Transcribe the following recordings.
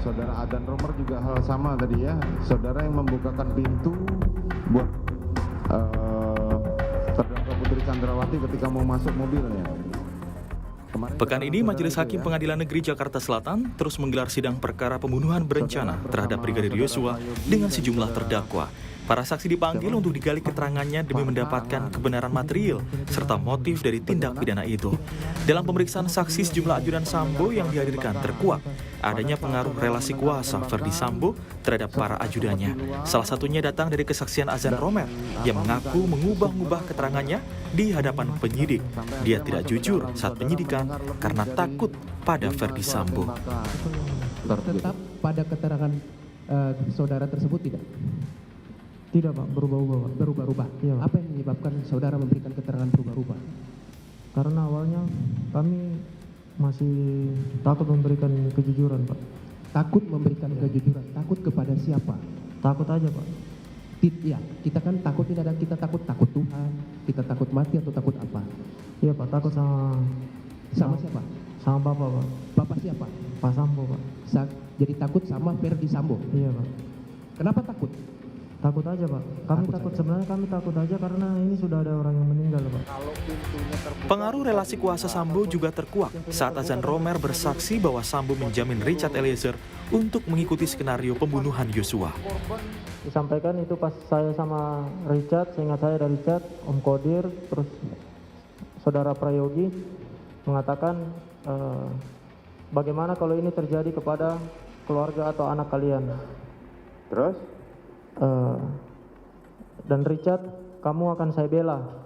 Saudara Adan Romer juga hal sama tadi ya, saudara yang membukakan pintu buat terdakwa Putri Chandrawati ketika mau masuk mobilnya. Pekan ini, Majelis Hakim Pengadilan Negeri Jakarta Selatan terus menggelar sidang perkara pembunuhan berencana terhadap Brigadir Yosua dengan sejumlah terdakwa. Para saksi dipanggil untuk digali keterangannya demi mendapatkan kebenaran material serta motif dari tindak pidana itu. Dalam pemeriksaan saksi, sejumlah ajudan Sambo yang dihadirkan terkuak adanya pengaruh relasi kuasa Ferdi Sambo terhadap para ajudannya. Salah satunya datang dari kesaksian Azan Romer yang mengaku mengubah-ubah keterangannya di hadapan penyidik. Dia tidak jujur saat penyidikan karena takut pada Ferdi Sambo. Tetap pada keterangan saudara tersebut tidak? Tidak Pak, berubah-ubah Pak. Berubah-ubah? Iya Pak. Apa yang menyebabkan saudara memberikan keterangan berubah-ubah? Karena awalnya kami masih takut memberikan kejujuran Pak. Takut memberikan kejujuran, takut kepada siapa? Takut aja Pak. Ya, kita kan takut tidak ada, kita takut Tuhan, kita takut mati atau takut apa? Iya Pak, takut sama Siapa? sama Bapak Pak. Bapak siapa? Pak Sambo Pak. Jadi takut sama Ferdi Sambo. Iya Pak. Kenapa takut? Takut aja Pak. Sebenarnya kami takut aja karena ini sudah ada orang yang meninggal Pak. Pengaruh relasi kuasa Sambo juga terkuak saat Azan Romer bersaksi bahwa Sambo menjamin Richard Eliezer untuk mengikuti skenario pembunuhan Yosua. Disampaikan itu pas saya sama Richard, seingat saya ada Richard, Om Kodir, terus Saudara Prayogi mengatakan bagaimana kalau ini terjadi kepada keluarga atau anak kalian. Terus? Dan Richard, kamu akan saya bela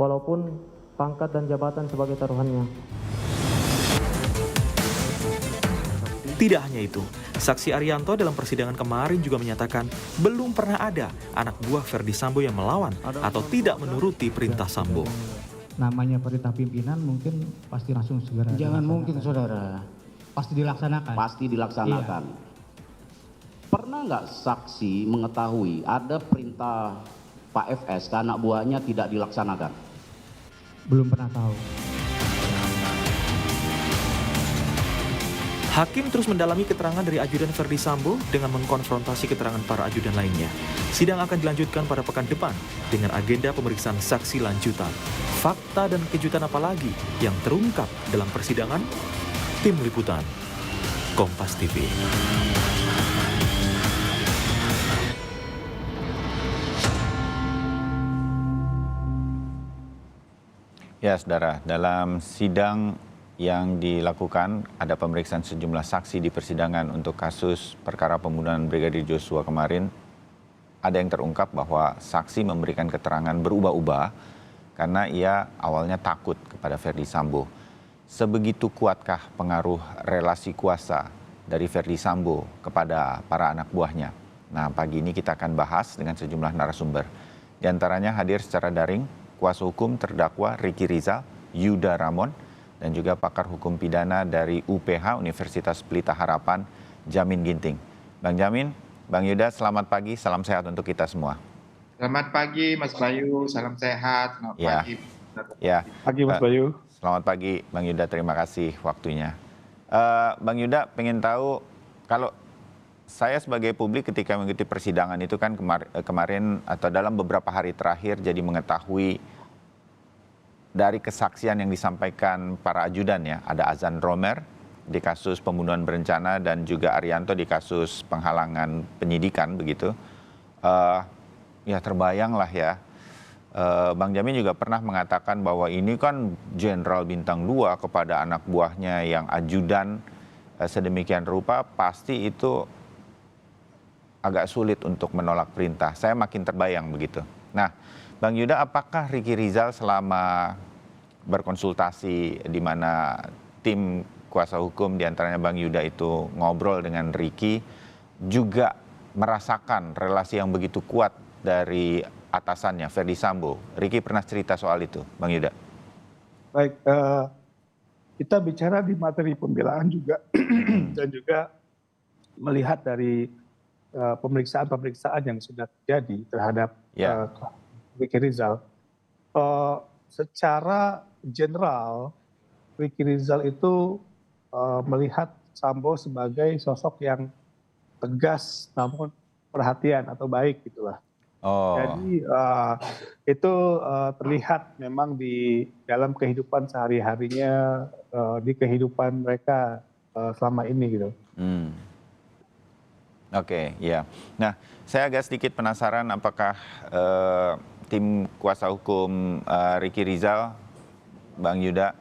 walaupun pangkat dan jabatan sebagai taruhannya. Tidak hanya itu, saksi Arianto dalam persidangan kemarin juga menyatakan belum pernah ada anak buah Ferdi Sambo yang melawan atau tidak menuruti perintah Sambo. Namanya perintah pimpinan mungkin pasti langsung segera. Jangan mungkin saudara. Pasti dilaksanakan. Pasti dilaksanakan. Iya. Pernah nggak saksi mengetahui ada perintah Pak FS ke anak buahnya tidak dilaksanakan? Belum pernah tahu. Hakim terus mendalami keterangan dari ajudan Ferdi Sambo dengan mengkonfrontasi keterangan para ajudan lainnya. Sidang akan dilanjutkan pada pekan depan dengan agenda pemeriksaan saksi lanjutan. Fakta dan kejutan apa lagi yang terungkap dalam persidangan? Tim Liputan, Kompas TV. Ya, saudara, dalam sidang yang dilakukan ada pemeriksaan sejumlah saksi di persidangan untuk kasus perkara pembunuhan Brigadir Yosua kemarin. Ada yang terungkap bahwa saksi memberikan keterangan berubah-ubah karena ia awalnya takut kepada Ferdi Sambo. Sebegitu kuatkah pengaruh relasi kuasa dari Ferdi Sambo kepada para anak buahnya? Nah, pagi ini kita akan bahas dengan sejumlah narasumber. Di antaranya hadir secara daring kuasa hukum terdakwa Ricky Rizal, Yuda Ramon, dan juga pakar hukum pidana dari UPH Universitas Pelita Harapan, Jamin Ginting. Bang Jamin, Bang Yuda, selamat pagi, salam sehat untuk kita semua. Selamat pagi Mas Bayu, salam sehat. Selamat pagi. Pagi Mas Bayu. Selamat pagi Bang Yuda, terima kasih waktunya. Bang Yuda, pengen tahu kalau saya sebagai publik ketika mengikuti persidangan itu kan kemarin atau dalam beberapa hari terakhir jadi mengetahui dari kesaksian yang disampaikan para ajudan ya. Ada Azan Romer di kasus pembunuhan berencana dan juga Arianto di kasus penghalangan penyidikan begitu. Ya terbayang lah ya. Bang Jamin juga pernah mengatakan bahwa ini kan Jenderal Bintang 2 kepada anak buahnya yang ajudan sedemikian rupa pasti itu agak sulit untuk menolak perintah. Saya makin terbayang begitu. Nah, Bang Yuda, apakah Ricky Rizal selama berkonsultasi di mana tim kuasa hukum diantaranya Bang Yuda itu ngobrol dengan Ricky juga merasakan relasi yang begitu kuat dari atasannya, Ferdi Sambo? Ricky pernah cerita soal itu, Bang Yuda. Baik, kita bicara di materi pembelaan juga dan juga melihat dari pemeriksaan-pemeriksaan yang sudah terjadi terhadap Ricky Rizal. Secara general, Ricky Rizal itu melihat Sambo sebagai sosok yang tegas namun perhatian atau baik gitulah. Oh. Jadi itu terlihat memang di dalam kehidupan sehari-harinya, di kehidupan mereka selama ini gitu. Oke, ya. Nah, saya agak sedikit penasaran apakah tim kuasa hukum Ricky Rizal, Bang Yuda,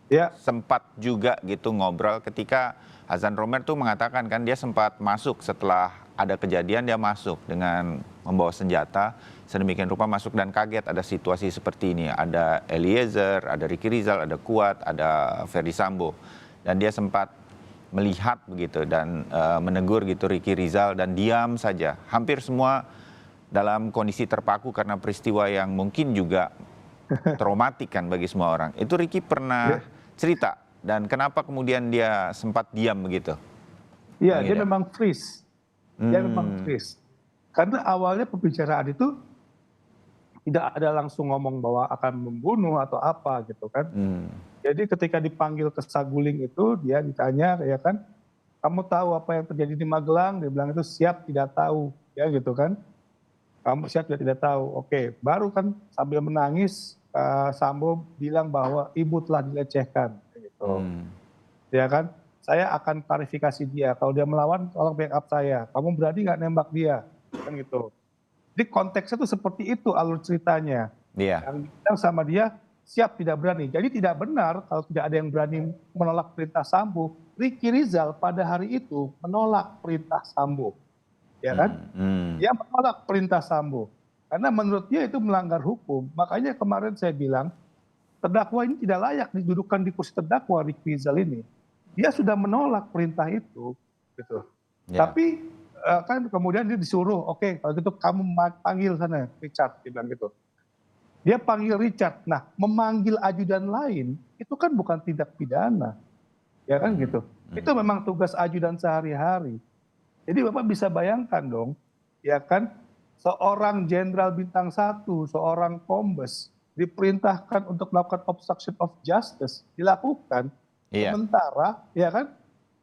Ya, sempat juga gitu ngobrol ketika Azan Romer tuh mengatakan kan dia sempat masuk setelah ada kejadian, dia masuk dengan membawa senjata, sedemikian rupa masuk dan kaget ada situasi seperti ini. Ada Eliezer, ada Ricky Rizal, ada Kuat, ada Ferdi Sambo. Dan dia sempat melihat begitu dan menegur gitu Ricky Rizal dan diam saja. Hampir semua dalam kondisi terpaku karena peristiwa yang mungkin juga traumatik kan bagi semua orang. Itu Ricky pernah cerita dan kenapa kemudian dia sempat diam begitu? Iya, dia memang freeze. Dia memang freeze. Karena awalnya pembicaraan itu tidak ada langsung ngomong bahwa akan membunuh atau apa gitu kan. Jadi ketika dipanggil ke Saguling itu dia ditanya ya kan, kamu tahu apa yang terjadi di Magelang? Dia bilang itu siap tidak tahu ya gitu kan. Kamu siap tidak tahu. Oke, baru kan sambil menangis Sambo bilang bahwa ibu telah dilecehkan gitu. Ya kan? Saya akan klarifikasi dia. Kalau dia melawan, tolong backup saya. Kamu berani nggak nembak dia? Kan gitu. Jadi konteksnya tuh seperti itu alur ceritanya. Yang bilang sama dia, siap tidak berani. Jadi tidak benar kalau tidak ada yang berani menolak perintah Sambo. Ricky Rizal pada hari itu menolak perintah Sambo. Ya kan? Dia menolak perintah Sambo. Karena menurut dia itu melanggar hukum. Makanya kemarin saya bilang, terdakwa ini tidak layak didudukan di kursi terdakwa Ricky Rizal ini. Dia sudah menolak perintah itu. Gitu. Tapi kan kemudian dia disuruh, oke, kalau gitu kamu panggil sana Richard, dia bilang gitu. Dia panggil Richard. Nah, memanggil ajudan lain itu kan bukan tindak pidana. Ya kan gitu. Itu memang tugas ajudan sehari-hari. Jadi Bapak bisa bayangkan dong, ya kan, seorang jenderal bintang 1, seorang kombes diperintahkan untuk melakukan obstruction of justice, dilakukan. Sementara, ya kan,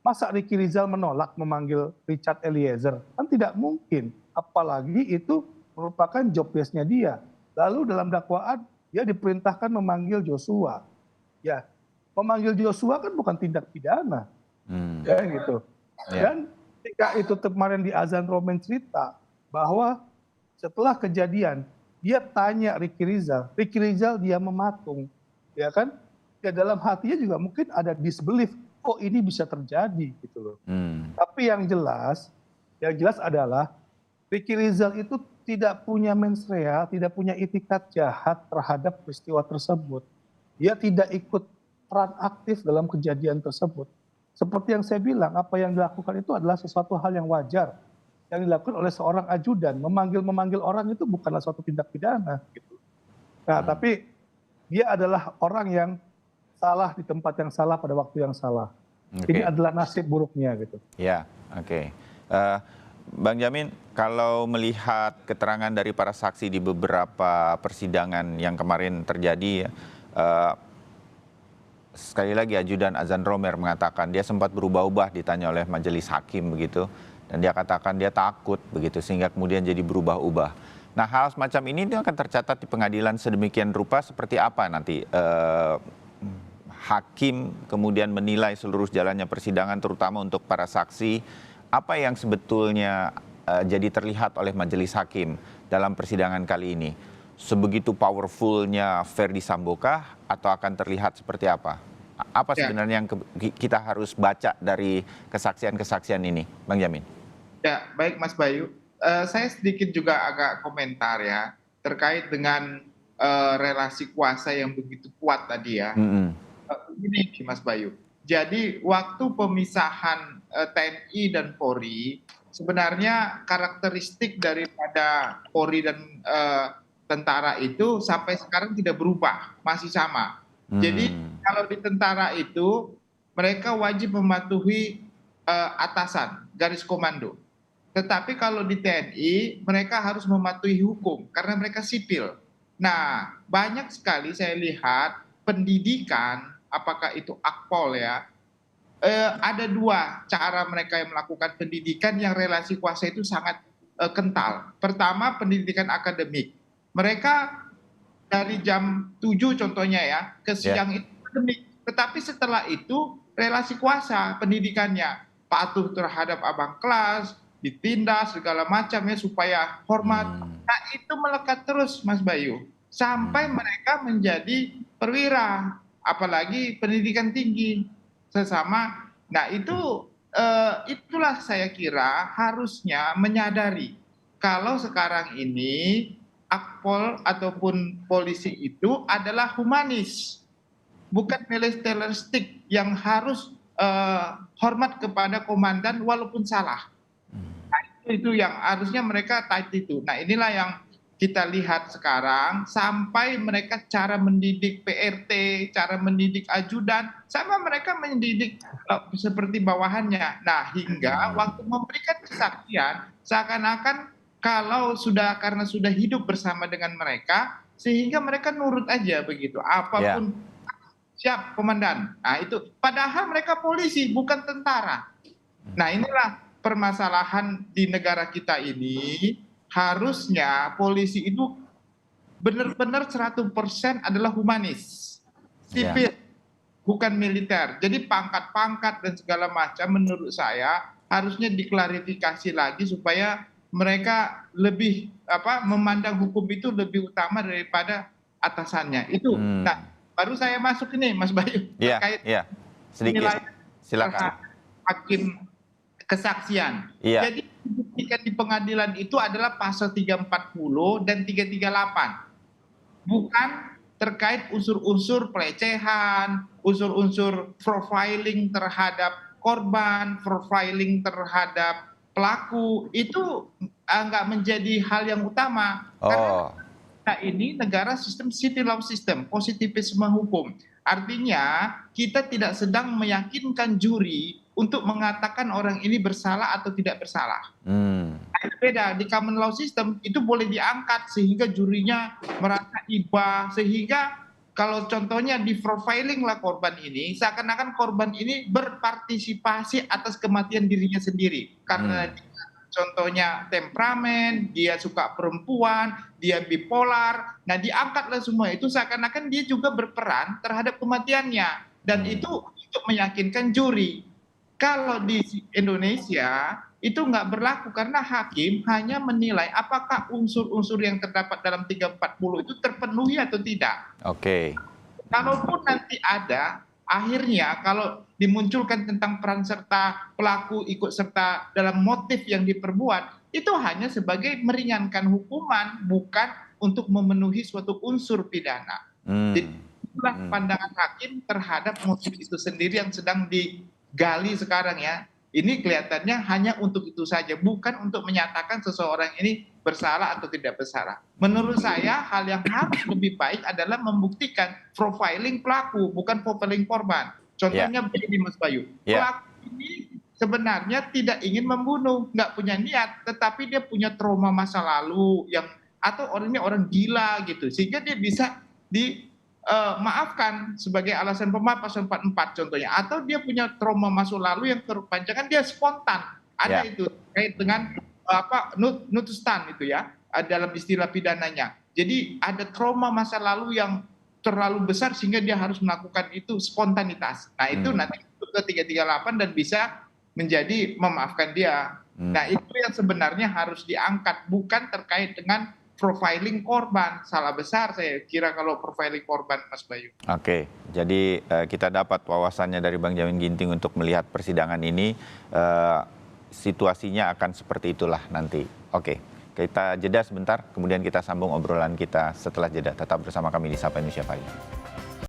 masa Ricky Rizal menolak memanggil Richard Eliezer? Kan tidak mungkin, apalagi itu merupakan job desk-nya dia. Lalu dalam dakwaan, dia diperintahkan memanggil Joshua. Ya, memanggil Joshua kan bukan tindak pidana. Ya gitu. Dan ketika itu kemarin di Azan Romen cerita bahwa setelah kejadian dia tanya Ricky Rizal dia mematung, ya kan? Ya dalam hatinya juga mungkin ada disbelief, kok ini bisa terjadi gitu loh. Tapi yang jelas adalah Ricky Rizal itu tidak punya mens rea, tidak punya itikat jahat terhadap peristiwa tersebut. Dia tidak ikut peran aktif dalam kejadian tersebut. Seperti yang saya bilang, apa yang dilakukan itu adalah sesuatu hal yang wajar. Yang dilakukan oleh seorang ajudan, memanggil orang itu bukanlah suatu tindak pidana. Gitu. Nah, tapi dia adalah orang yang salah di tempat yang salah pada waktu yang salah. Ini adalah nasib buruknya gitu. Ya, oke. Bang Jamin, kalau melihat keterangan dari para saksi di beberapa persidangan yang kemarin terjadi, sekali lagi ajudan Azan Romer mengatakan dia sempat berubah-ubah ditanya oleh majelis hakim begitu. Dan dia katakan dia takut begitu sehingga kemudian jadi berubah-ubah. Nah, hal semacam ini dia akan tercatat di pengadilan sedemikian rupa seperti apa nanti hakim kemudian menilai seluruh jalannya persidangan terutama untuk para saksi. Apa yang sebetulnya jadi terlihat oleh majelis hakim dalam persidangan kali ini? Sebegitu powerfulnya Ferdi Sambo kah atau akan terlihat seperti apa? Apa sebenarnya yang kita harus baca dari kesaksian-kesaksian ini, Bang Jamin? Ya, baik Mas Bayu. Saya sedikit juga agak komentar ya terkait dengan relasi kuasa yang begitu kuat tadi ya. Ini Mas Bayu. Jadi waktu pemisahan TNI dan Polri, sebenarnya karakteristik daripada Polri dan tentara itu sampai sekarang tidak berubah, masih sama. Jadi kalau di tentara itu mereka wajib mematuhi atasan, garis komando. Tetapi kalau di TNI mereka harus mematuhi hukum karena mereka sipil. Nah, banyak sekali saya lihat pendidikan, apakah itu Akpol ya, ada dua cara mereka yang melakukan pendidikan yang relasi kuasa itu sangat kental. Pertama, pendidikan akademik. Mereka dari jam 7 contohnya ya, ke siang itu akademik. Tetapi setelah itu relasi kuasa pendidikannya. Patuh terhadap abang kelas, ditindas segala macam ya supaya hormat. Nah itu melekat terus Mas Bayu. Sampai mereka menjadi perwira. Apalagi pendidikan tinggi. Sesama. Nah itulah saya kira harusnya menyadari. Kalau sekarang ini Akpol ataupun polisi itu adalah humanis. Bukan militeristik yang harus hormat kepada komandan walaupun salah. Nah, itu yang harusnya mereka tight itu. Nah inilah yang kita lihat sekarang sampai mereka cara mendidik PRT, cara mendidik ajudan, sama mereka mendidik seperti bawahannya. Nah hingga waktu memberikan kesaksian seakan-akan kalau karena sudah hidup bersama dengan mereka sehingga mereka nurut aja begitu. Apapun siap komandan. Nah itu padahal mereka polisi bukan tentara. Nah inilah permasalahan di negara kita ini. Harusnya polisi itu benar-benar 100% adalah humanis. Sipil, bukan militer. Jadi pangkat-pangkat dan segala macam menurut saya harusnya diklarifikasi lagi supaya mereka lebih memandang hukum itu lebih utama daripada atasannya. Itu. Nah, baru saya masuk ini Mas Bayu terkait sedikit silakan hakim kesaksian. Jadi dibuktikan di pengadilan itu adalah pasal 340 dan 338. Bukan terkait unsur-unsur pelecehan, unsur-unsur profiling terhadap korban, profiling terhadap pelaku, itu nggak menjadi hal yang utama. Karena kita ini negara sistem civil law system, positivisme hukum. Artinya kita tidak sedang meyakinkan juri untuk mengatakan orang ini bersalah atau tidak bersalah. Nah, beda di common law system itu boleh diangkat sehingga jurinya merasa iba, sehingga kalau contohnya di profiling lah korban ini, seakan-akan korban ini berpartisipasi atas kematian dirinya sendiri karena contohnya temperamen, dia suka perempuan, dia bipolar. Nah diangkatlah semua itu seakan-akan dia juga berperan terhadap kematiannya. Dan itu untuk meyakinkan juri. Kalau di Indonesia itu nggak berlaku karena hakim hanya menilai apakah unsur-unsur yang terdapat dalam 340 itu terpenuhi atau tidak. Kalaupun nanti ada, akhirnya kalau dimunculkan tentang peran serta pelaku ikut serta dalam motif yang diperbuat, itu hanya sebagai meringankan hukuman, bukan untuk memenuhi suatu unsur pidana. Jadi itulah pandangan hakim terhadap motif itu sendiri yang sedang digali sekarang ya. Ini kelihatannya hanya untuk itu saja, bukan untuk menyatakan seseorang ini bersalah atau tidak bersalah. Menurut saya hal yang harus lebih baik adalah membuktikan profiling pelaku, bukan profiling korban. Contohnya begini Mas Bayu, pelaku ini sebenarnya tidak ingin membunuh, nggak punya niat, tetapi dia punya trauma masa lalu atau orangnya orang gila gitu, sehingga dia bisa maafkan sebagai alasan pemaaf pasal 44 contohnya, atau dia punya trauma masa lalu yang terpanjangkan dia spontan, ada itu terkait dengan nutustan itu ya dalam istilah pidananya. Jadi ada trauma masa lalu yang terlalu besar sehingga dia harus melakukan itu spontanitas. Nah itu nanti ke 338 dan bisa menjadi memaafkan dia. Nah itu yang sebenarnya harus diangkat, bukan terkait dengan profiling korban. Salah besar saya kira kalau profiling korban Mas Bayu. Jadi kita dapat wawasannya dari Bang Jamin Ginting untuk melihat persidangan ini, situasinya akan seperti itulah nanti. Kita jeda sebentar, kemudian kita sambung obrolan kita setelah jeda. Tetap bersama kami di Sapa Indonesia Pagi.